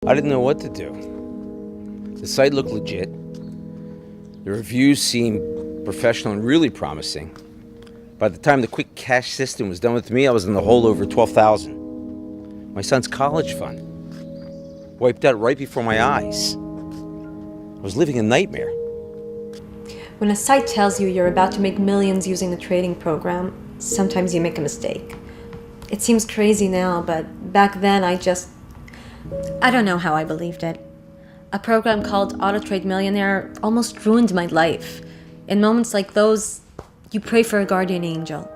I didn't know what to do. The site looked legit. The reviews seemed professional and really promising. By the time the quick cash system was done with me, I was in the hole over $12,000. My son's college fund wiped out right before my eyes. I was living a nightmare. When a site tells you you're about to make millions using a trading program, sometimes you make a mistake. It seems crazy now, but back then I don't know how I believed it. A program called Auto Trade Millionaire almost ruined my life. In moments like those, you pray for a guardian angel.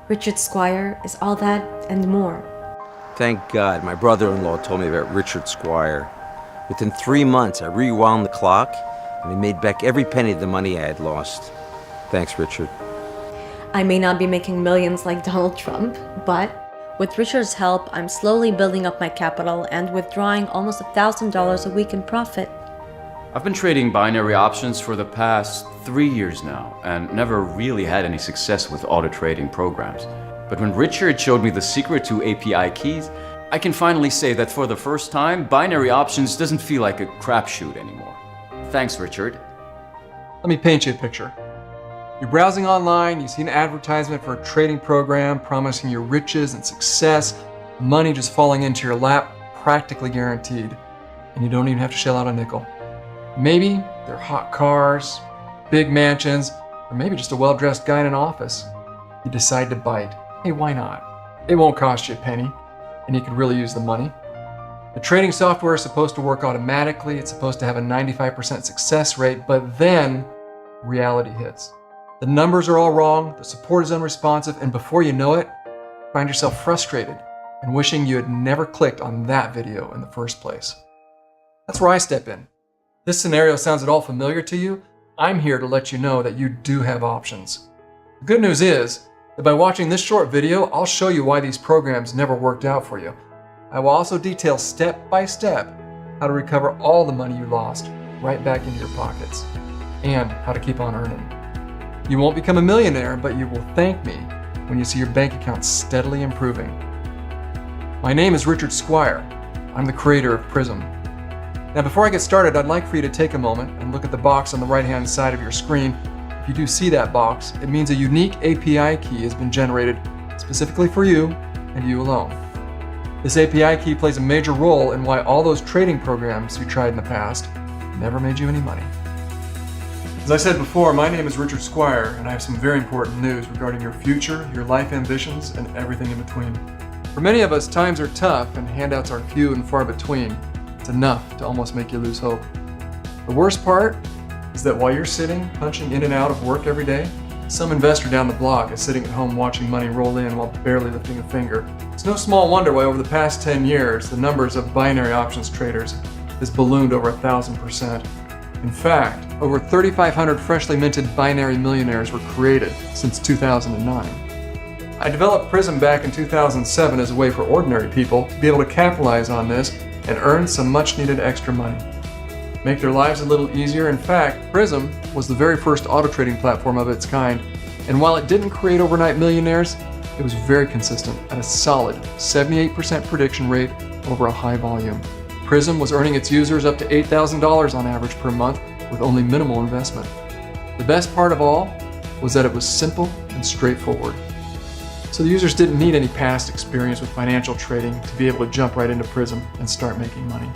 Richard Squire is all that and more. Thank God my brother-in-law told me about Richard Squire. Within 3 months, I rewound the clock and I made back every penny of the money I had lost. Thanks, Richard. I may not be making millions like Donald Trump, but with Richard's help, I'm slowly building up my capital and withdrawing almost $1,000 a week in profit. I've been trading binary options for the past 3 years now and never really had any success with auto trading programs. But when Richard showed me the secret to API keys, I can finally say that for the first time, binary options doesn't feel like a crapshoot anymore. Thanks, Richard. Let me paint you a picture. You're browsing online, you see an advertisement for a trading program promising you riches and success, money just falling into your lap, practically guaranteed, and you don't even have to shell out a nickel. Maybe they're hot cars, big mansions, or maybe just a well-dressed guy in an office. You decide to bite. Hey, why not? It won't cost you a penny, and you could really use the money. The trading software is supposed to work automatically, it's supposed to have a 95% success rate, but then reality hits. The numbers are all wrong, the support is unresponsive, and before you know it, find yourself frustrated and wishing you had never clicked on that video in the first place. That's where I step in. This scenario sounds at all familiar to you? I'm here to let you know that you do have options. The good news is that by watching this short video, I'll show you why these programs never worked out for you. I will also detail step by step how to recover all the money you lost right back into your pockets and how to keep on earning. You won't become a millionaire, but you will thank me when you see your bank account steadily improving. My name is Richard Squire. I'm the creator of Prism. Now, before I get started, I'd like for you to take a moment and look at the box on the right-hand side of your screen. If you do see that box, it means a unique API key has been generated specifically for you and you alone. This API key plays a major role in why all those trading programs you tried in the past never made you any money. As I said before, my name is Richard Squire, and I have some very important news regarding your future, your life ambitions, and everything in between. For many of us, times are tough and handouts are few and far between. It's enough to almost make you lose hope. The worst part is that while you're sitting, punching in and out of work every day, some investor down the block is sitting at home watching money roll in while barely lifting a finger. It's no small wonder why over the past 10 years, the numbers of binary options traders has ballooned over 1,000%. In fact, over 3,500 freshly minted binary millionaires were created since 2009. I developed Prism back in 2007 as a way for ordinary people to be able to capitalize on this and earn some much needed extra money. Make their lives a little easier. In fact, Prism was the very first auto trading platform of its kind, and while it didn't create overnight millionaires, it was very consistent at a solid 78% prediction rate over a high volume. Prism was earning its users up to $8,000 on average per month with only minimal investment. The best part of all was that it was simple and straightforward. So the users didn't need any past experience with financial trading to be able to jump right into Prism and start making money.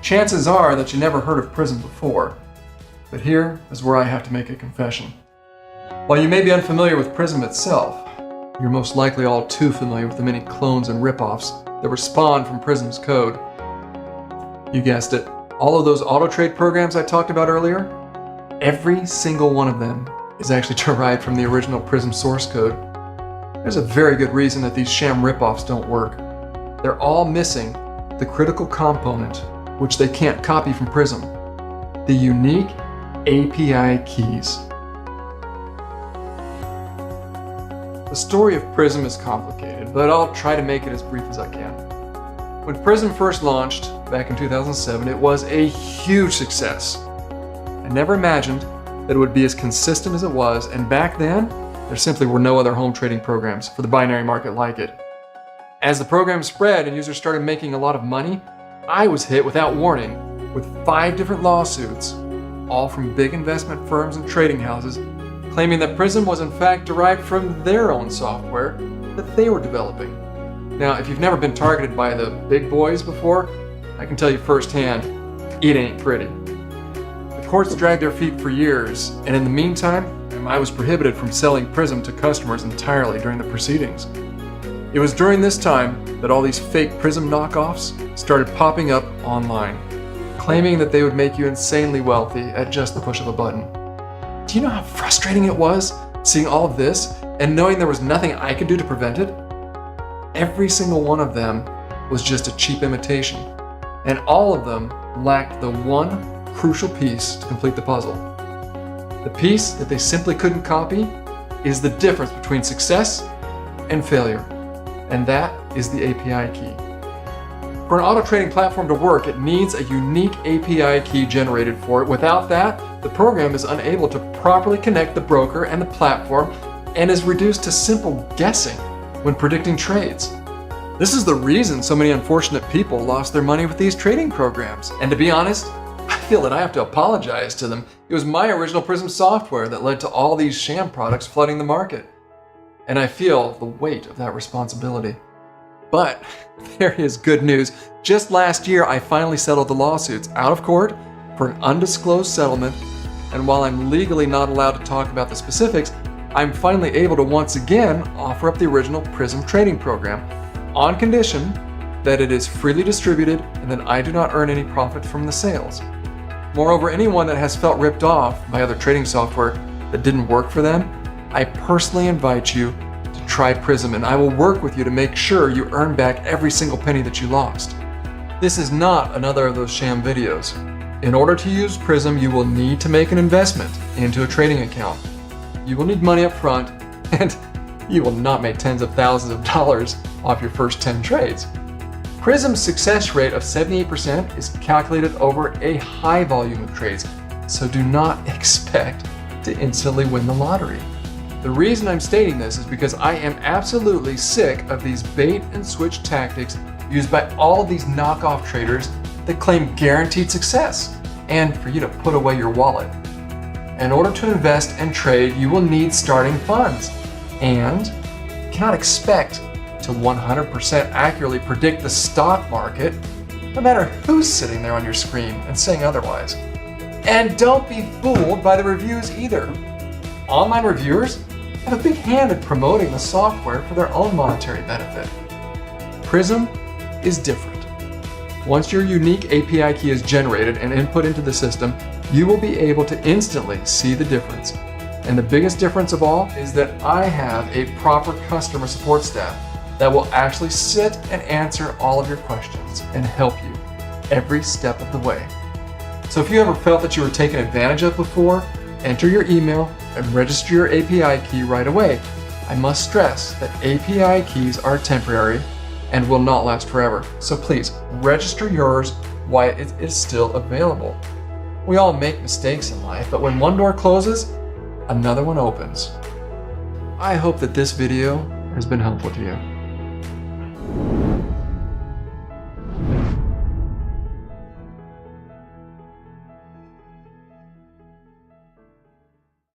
Chances are that you never heard of Prism before, but here is where I have to make a confession. While you may be unfamiliar with Prism itself, you're most likely all too familiar with the many clones and ripoffs that were spawned from Prism's code. You guessed it, all of those auto trade programs I talked about earlier, every single one of them is actually derived from the original Prism source code. There's a very good reason that these sham ripoffs don't work. They're all missing the critical component which they can't copy from Prism, the unique API keys. The story of Prism is complicated, but I'll try to make it as brief as I can. When Prism first launched back in 2007, it was a huge success. I never imagined that it would be as consistent as it was, and back then, there simply were no other home trading programs for the binary market like it. As the program spread and users started making a lot of money, I was hit without warning with 5 different lawsuits, all from big investment firms and trading houses, claiming that Prism was in fact derived from their own software that they were developing. Now, if you've never been targeted by the big boys before, I can tell you firsthand, it ain't pretty. The courts dragged their feet for years, and in the meantime, I was prohibited from selling Prism to customers entirely during the proceedings. It was during this time that all these fake Prism knockoffs started popping up online, claiming that they would make you insanely wealthy at just the push of a button. Do you know how frustrating it was seeing all of this and knowing there was nothing I could do to prevent it? Every single one of them was just a cheap imitation, and all of them lacked the one crucial piece to complete the puzzle. The piece that they simply couldn't copy is the difference between success and failure, and that is the API key. For an auto trading platform to work, it needs a unique API key generated for it. Without that, the program is unable to properly connect the broker and the platform and is reduced to simple guessing when predicting trades. This is the reason so many unfortunate people lost their money with these trading programs. And to be honest, I feel that I have to apologize to them. It was my original Prism software that led to all these sham products flooding the market. And I feel the weight of that responsibility. But there is good news. Just last year, I finally settled the lawsuits out of court for an undisclosed settlement. And while I'm legally not allowed to talk about the specifics, I'm finally able to once again offer up the original Prism trading program on condition that it is freely distributed and that I do not earn any profit from the sales. Moreover, anyone that has felt ripped off by other trading software that didn't work for them, I personally invite you to try Prism, and I will work with you to make sure you earn back every single penny that you lost. This is not another of those sham videos. In order to use Prism, you will need to make an investment into a trading account. You will need money up front, and you will not make tens of thousands of dollars off your first 10 trades. Prism's success rate of 78% is calculated over a high volume of trades, so do not expect to instantly win the lottery. The reason I'm stating this is because I am absolutely sick of these bait and switch tactics used by all of these knockoff traders that claim guaranteed success and for you to put away your wallet. In order to invest and trade, you will need starting funds, and you cannot expect to 100% accurately predict the stock market, no matter who's sitting there on your screen and saying otherwise. And don't be fooled by the reviews either. Online reviewers have a big hand in promoting the software for their own monetary benefit. Prism is different. Once your unique API key is generated and input into the system, you will be able to instantly see the difference. And the biggest difference of all is that I have a proper customer support staff that will actually sit and answer all of your questions and help you every step of the way. So if you ever felt that you were taken advantage of before, enter your email and register your API key right away. I must stress that API keys are temporary and will not last forever. So please register yours while it is still available. We all make mistakes in life, but when one door closes, another one opens. I hope that this video has been helpful to you.